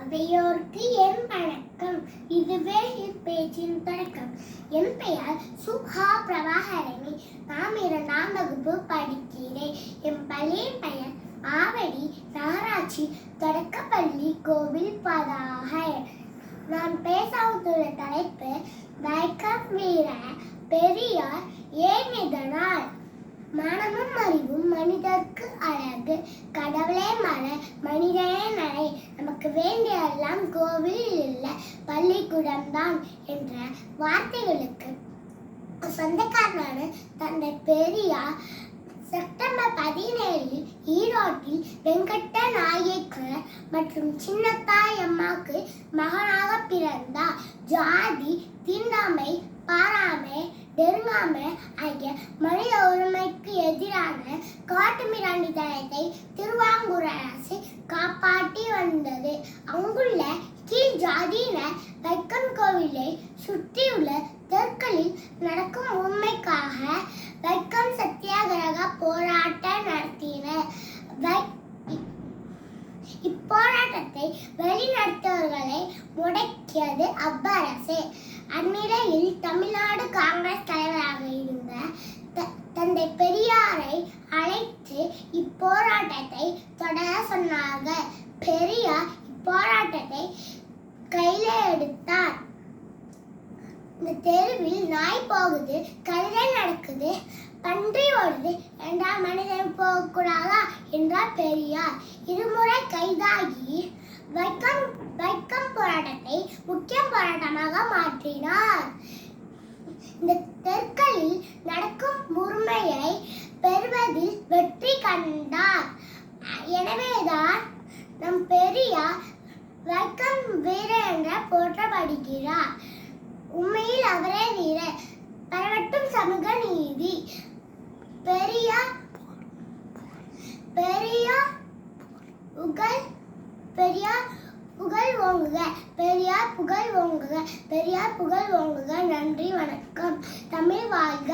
அவையோர்க்கு என் வணக்கம். இதுவே இப்பேச்சின் தொடக்கம். என் பெயர் சுகா பிரபாகரணி. நான் 2ஆம் வகுப்பு படிக்கிறேன். என் பள்ளியின் பெயர் ஆவடி நகராட்சி தொடக்கப்பள்ளி கோவில் பதாக. நான் பேசவுள்ள தலைப்பு வைக்கம் வீர பெரியார் ஏன் இதனால். மனமும் அறிவும் மனிதர்க்கு அழகு, கடவுளே மர மனிதனே நடை, நமக்கு வேண்டியெல்லாம் கோவில் இல்ல பள்ளிக்கூடம் தான் என்ற வார்த்தைகளுக்கு சொந்தக்காரனான தந்தை பெரியார் செப்டம்பர் 17 ஈரோட்டில் வெங்கட்ட நாயக்கர் மற்றும் சின்னத்தாய் அம்மாவுக்கு மகனாக பிறந்தார். ஜாதி, தீண்டாமை, பாராமை, நெருங்காமை ஆகிய மனித உரிமைக்கு எதிரான காட்டுமிராண்டித்தனத்தை திருவாங்கூர் அரசு காப்பாற்றி வந்தது. அங்குள்ள கீழ் ஜாதியினர் வைக்கம் கோவிலை சுற்றியுள்ள தெற்களில் நடக்கும் உண்மைக்காக வைக்கம் சத்தியாகிரக போராட்டம் நடத்தினர். இப்போராட்டத்தை வழிநடத்துவர்களை முடக்கியது அவ்வரசு. அந்நிலையில் தமிழ்நாடு காங்கிரஸ் தலைவராக இருந்த தந்தை பெரியாரை அழைத்து இப்போராட்டத்தை தொடர சொன்னார்கள். பெரியார் இப்போராட்டத்தை கையில எடுத்தார். இந்த தெருவில் நாய் போகுது, கழுதை நடக்குது, பன்றி ஓடுது என்றால் மனிதன் போகக்கூடாதா என்றார் பெரியார். இருமுறை கைதாகி வைக்கம் போராட்டத்தை முக்கிய போராட்டமாக மாற்றினார். இந்த தெற்களில் நடக்கும் உரிமையை பெறுவதில் வெற்றி கண்டார். எனவேதான் நம் பெரியார் வைக்கம் வீரர் என்ற போற்றப்படுகிறார். உண்மையில் அவரே வீரர். பரவட்டும் சமூக நீதி. பெரியார் புகழ் ஓங்குக. பெரியார் புகழ் ஓங்குக. பெரியார் புகழ் ஓங்குக. நன்றி, வணக்கம். தமிழ் வாழ்க.